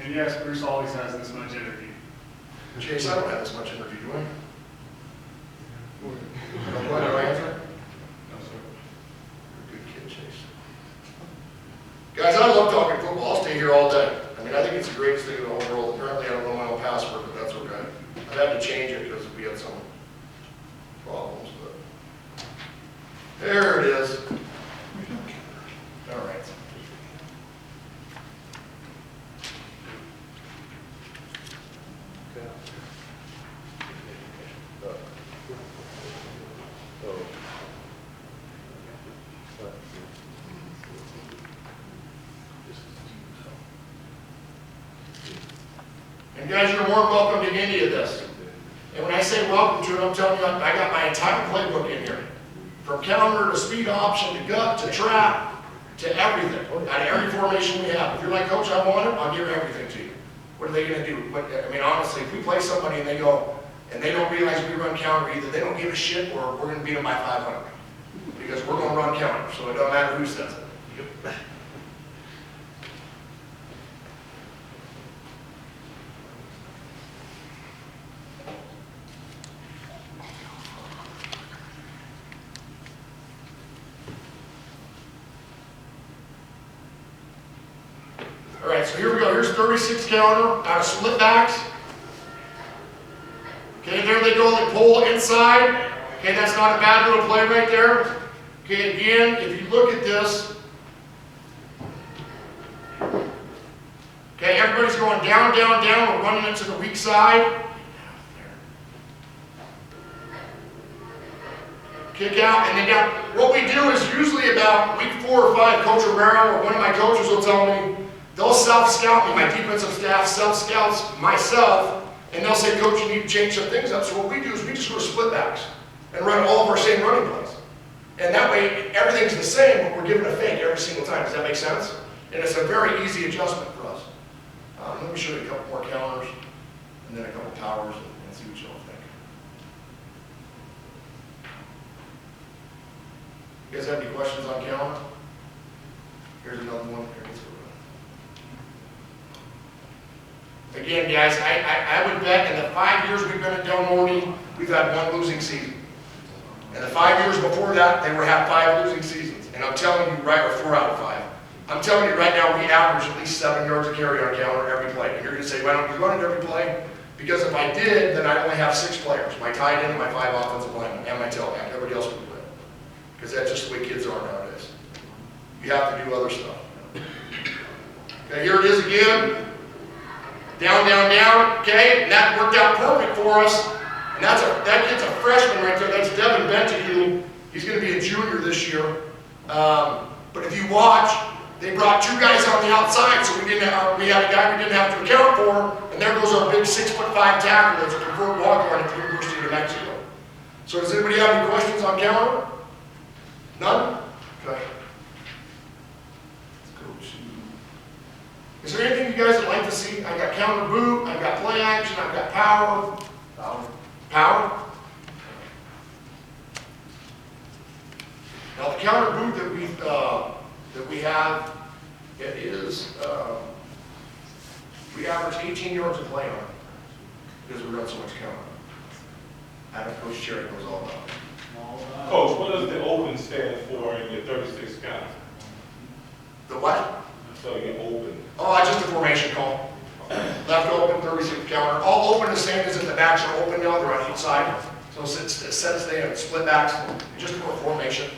And yes, Bruce always has this much energy. Chase, I don't have this much energy, do I? No, go ahead, answer. No, sir. You're a good kid, Chase. Guys, I love talking football. I'll stay here all day. I mean, I think it's the greatest thing in the whole world. Apparently, I don't know my own password, but that's okay. I've had to change it because we had some problems, but there it is. All right. And guys, you're more welcome to any of this. And when I say welcome to it, I'm telling you, I got my entire playbook in here. From counter to speed option to gut to trap to everything. Out of every formation we have. If you're like, Coach, I want it, I'll give everything to you. What are they going to do? I mean, honestly, if we play somebody and they go, and they don't realize we run counter, either they don't give a shit or we're going to beat them by 500. Because we're going to run counter, so it doesn't matter who says it. All right, so here we go. Here's 36 counter out of split backs. Okay, there they go. They pull inside. Okay, that's not a bad little play right there. Okay, again, if you look at this, okay, everybody's going down, down, down. We're running it to the weak side. Kick out, and then down. What we do is usually about week 4 or 5, Coach Romero or one of my coaches will tell me, they'll self-scout me, my defensive staff self-scouts myself, and they'll say, Coach, you need to change some things up. So what we do is we just go to split backs and run all of our same running plays. And that way, everything's the same, but we're giving a fake every single time. Does that make sense? And it's a very easy adjustment for us. Let me show you a couple more counters, and then a couple powers, and see what you all think. You guys have any questions on counter? Here's another one. Here, let's go. Again, guys, I would bet in the 5 years we've been at Del Norte, we've had 1 losing season. And the 5 years before that, they had 5 losing seasons. And I'm telling you, right, or 4 out of 5. I'm telling you right now, we average at least 7 yards of carry on counter every play. And you're going to say, why don't you run it every play? Because if I did, then I'd only have 6 players. My tight end, my 5 offensive linemen, and my tailback. Everybody else would win. Because that's just the way kids are nowadays. You have to do other stuff. Okay, here it is again. Down, down, down. Okay, and that worked out perfect for us. And that kid's a freshman right there. That's Devin Bentahue. He's going to be a junior this year. But if you watch, they brought 2 guys on the outside, so we had a guy we didn't have to account for, and there goes our big 6'5" tackle that's a preferred walk-on at the University of New Mexico. So does anybody have any questions on counter? None? Okay. Let's go to... Is there anything you guys would like to see? I've got counter boot, I've got play action, I've got power. Power. Now the counter boot that we have, it is, we average 18 yards of play on it because we run so much counter. I know Coach Cherry knows all about it. Coach, what does the open stand for in your 36 count? The what? So you open. Oh, that's just a formation call. Left open, 36 counter. All open the same as if the backs are open now, they're on each side. So instead of staying split backs, just for formation.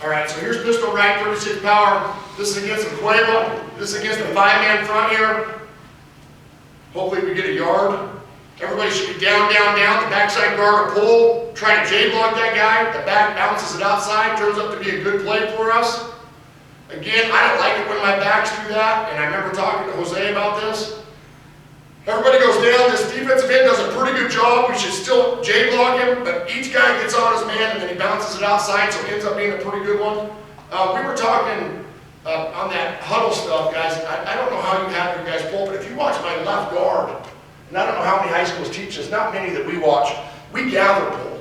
All right, so here's pistol right, 36 power. This is against the Cueva. This is against the 5-man front here. Hopefully we get a yard. Everybody should be down, down, down. The backside guard will pull, try to J-block that guy. The back bounces it outside, turns up to be a good play for us. Again, I don't like it when my backs do that, and I remember talking to Jose about this. Everybody goes down. This defensive end does a pretty good job. We should still J-block him, but each guy gets on his man, and then he bounces it outside, so it ends up being a pretty good one. We were talking On that huddle stuff, guys, I don't know how you have your guys pull, but if you watch my left guard, and I don't know how many high schools teach this, not many that we watch, we gather pull.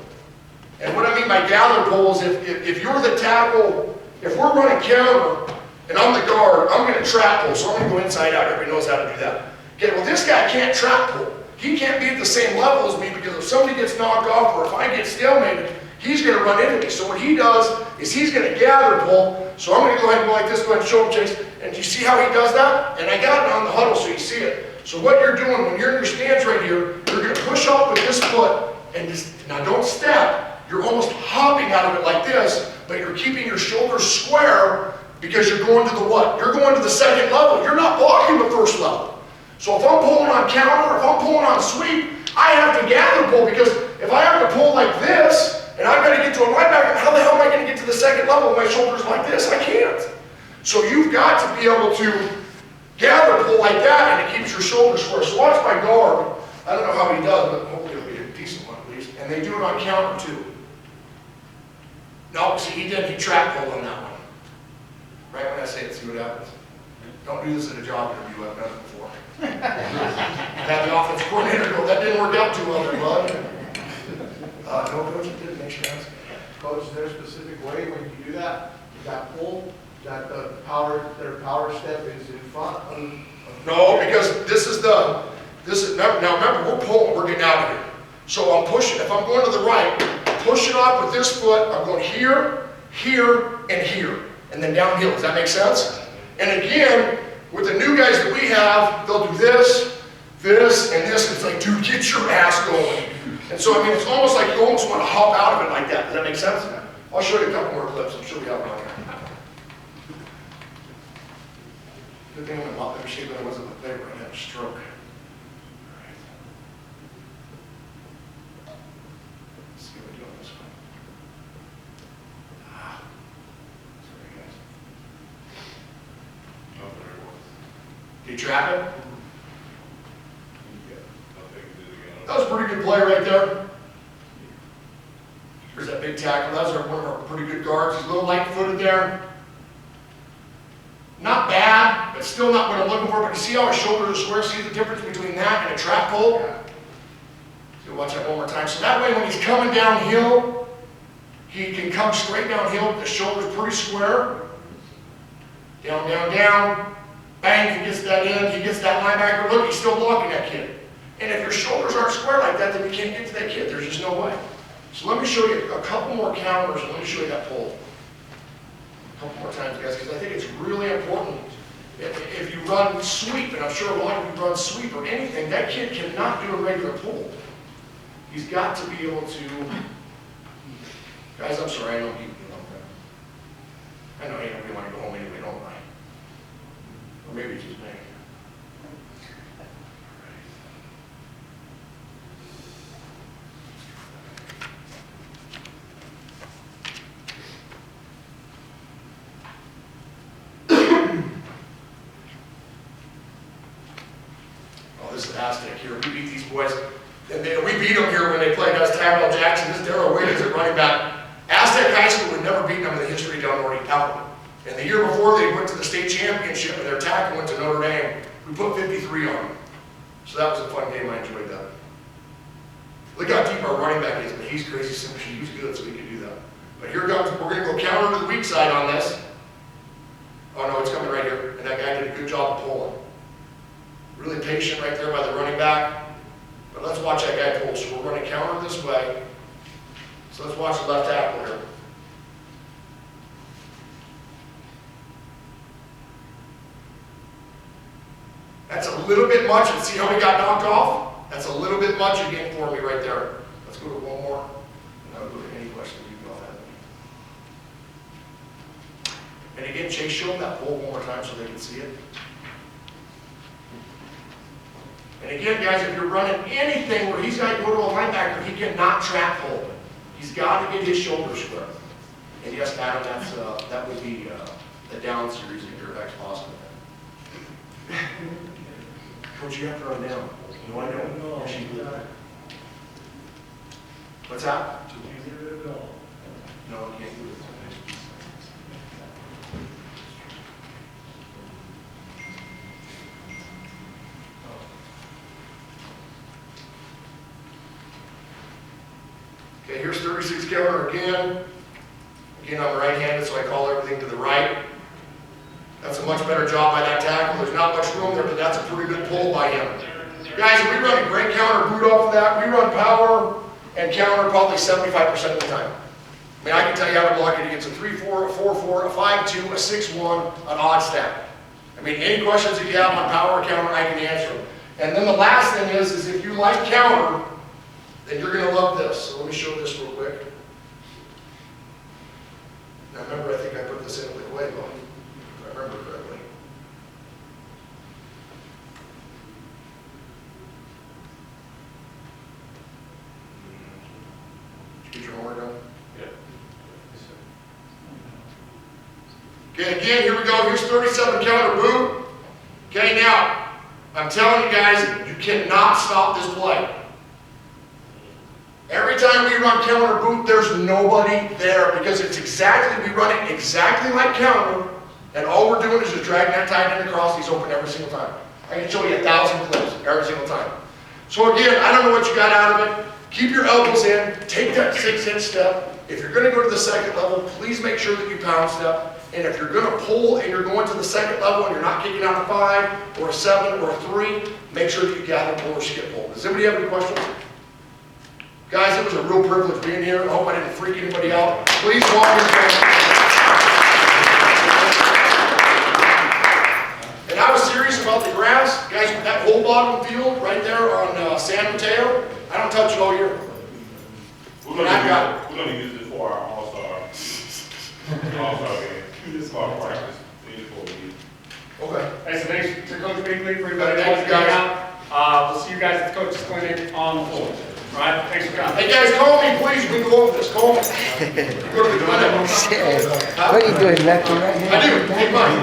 And what I mean by gather pull is if you're the tackle, if we're running counter, and I'm the guard, I'm going to trap pull, so I'm going to go inside out. Everybody knows how to do that. Okay, well this guy can't trap pull. He can't be at the same level as me because if somebody gets knocked off or if I get stalemated, he's going to run into me. So what he does is he's going to gather pull. So I'm going to go ahead and go like this, go ahead and shoulder chase. And you see how he does that? And I got it on the huddle so you see it. So what you're doing when you're in your stance right here, you're going to push off with this foot and just, now don't step. You're almost hopping out of it like this, but you're keeping your shoulders square because you're going to the what? You're going to the second level. You're not blocking the first level. So if I'm pulling on counter, if I'm pulling on sweep, I have to gather pull because if I have to pull like this, and I've got to get to a linebacker, how the hell am I going to get to the second level with my shoulders like this? I can't. So you've got to be able to gather pull like that, and it keeps your shoulders square. So watch my guard. I don't know how he does, but hopefully it'll be a decent one at least. And they do it on counter too. No, see, he didn't. He trap pulled on that one. Right when I say it, see what happens. Don't do this at a job interview. I've done it before. Had the offensive coordinator go, that didn't work out too well there, bud. No, coach, it didn't. Make sure that's Coach, is there a specific way when you do that? That pull, that the power, their power step is in front of? No, because this is, now remember, we're pulling, we're getting out of here. So I'm pushing, if I'm going to the right, push it off with this foot, I'm going here, here, and here, and then downhill. Does that make sense? And again, with the new guys that we have, they'll do this, this, and this. It's like, dude, get your ass going. And so, I mean, it's almost like you almost want to hop out of it like that. Does that make sense? I'll show you a couple more clips. I'm sure we have them on here. Good thing I'm not better shape than I was in the paper. I had a stroke. Let's see what we do on this one. Sorry, guys. Oh, there it was. Did you trap it? I'll take it again. That was a pretty good play right there. Here's that big tackle. That was one of our pretty good guards. He's a little light-footed there. Not bad, but still not what I'm looking for. But you see how his shoulders are square? See the difference between that and a trap pull? So watch that one more time. So that way when he's coming downhill, he can come straight downhill. The shoulder's pretty square. Down, down, down. Bang, he gets that in. He gets that linebacker. Look, he's still blocking that kid. And if your shoulders aren't square like that, then you can't get to that kid. There's just no way. So let me show you a couple more counters, and let me show you that pull. A couple more times, guys, because I think it's really important. If you run sweep, and I'm sure a lot of you run sweep or anything, that kid cannot do a regular pull. He's got to be able to... Guys, I'm sorry, I don't keep you like that. I know you don't want to go home anyway, don't I? Or maybe it's just me. This is Aztec here. We beat these boys. And we beat them here when they played us. Tyrell Jackson, this is Darrell Williams at running back. Aztec High School would never beat them in the history of Del Norte ever. And the year before, they went to the state championship, and their tackle went to Notre Dame. We put 53 on them. So that was a fun game. I enjoyed that. Look how deep our running back is, but he's crazy simple. He was good, so we could do that. But here comes, we're going to go counter to the weak side on this. Oh no, it's coming right here. And that guy did a good job of pulling. Really patient right there by the running back. But let's watch that guy pull. So we're running counter this way. So let's watch the left tackle here. That's a little bit much. And see how he got knocked off? That's a little bit much again for me right there. Let's go to one more. And I'll go to any questions you can have. And again, Chase, show them that pull one more time so they can see it. And again, guys, if you're running anything where he's got to go to a linebacker, he cannot trap pull. He's got to get his shoulders square. And yes, Adam, that would be the down series if you're back possible. Coach, you have to run down. No, I don't. No. Yes, you do. What's that? No, I can't do it. 36 counter again. Again, I'm right-handed, so I call everything to the right. That's a much better job by that tackle. There's not much room there, but that's a pretty good pull by him. Guys, we run a great counter boot off of that. We run power and counter probably 75% of the time. I mean, I can tell you I would lock it against a 3-4, a 4-4, a 5-2, a 6-1, an odd stack. I mean, any questions that you have on power or counter, I can answer them. And then the last thing is if you like counter, then you're going to love this. So let me show this real quick. Now remember, I think I put this in a quick way, though, if I remember correctly. Did you get your homework done? Yeah. Okay, again, here we go. Here's 37 counter boot. Okay, now, I'm telling you guys, you cannot stop this play. Every time we run counter boot, there's nobody there because it's exactly, we run it exactly like counter, and all we're doing is just dragging that tight end across. He's open every single time. I can show you 1,000 clips every single time. So again, I don't know what you got out of it. Keep your elbows in. Take that 6-inch step. If you're going to go to the second level, please make sure that you pound step. And if you're going to pull and you're going to the second level and you're not kicking out a 5 or a 7 or a 3, make sure that you gather, pull, or skip pull. Does anybody have any questions? Guys, it was a real privilege being here. I hope I didn't freak anybody out. Please walk your family. And I was serious about the grass. Guys, that whole bottom field right there on San Mateo, I don't touch it all year. We're And gonna use it for our all-star game. This our practice. We use it for a week. Okay. Hey, so thanks to Coach Bingley for everybody Thank else you, guys. coming out. We'll see you guys at the coach's clinic on the floor. All right, thanks for coming. Hey guys, call me, please. We can go over this. Call me. You go to the clinic. What are you doing, left and right I hand? do. Take mine.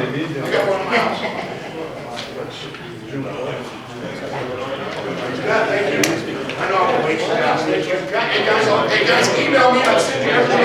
I got one in my house. Yeah, thank you. I know I'm gonna wait for you guys. Thank you. Hey guys, email me. I'll send you everything.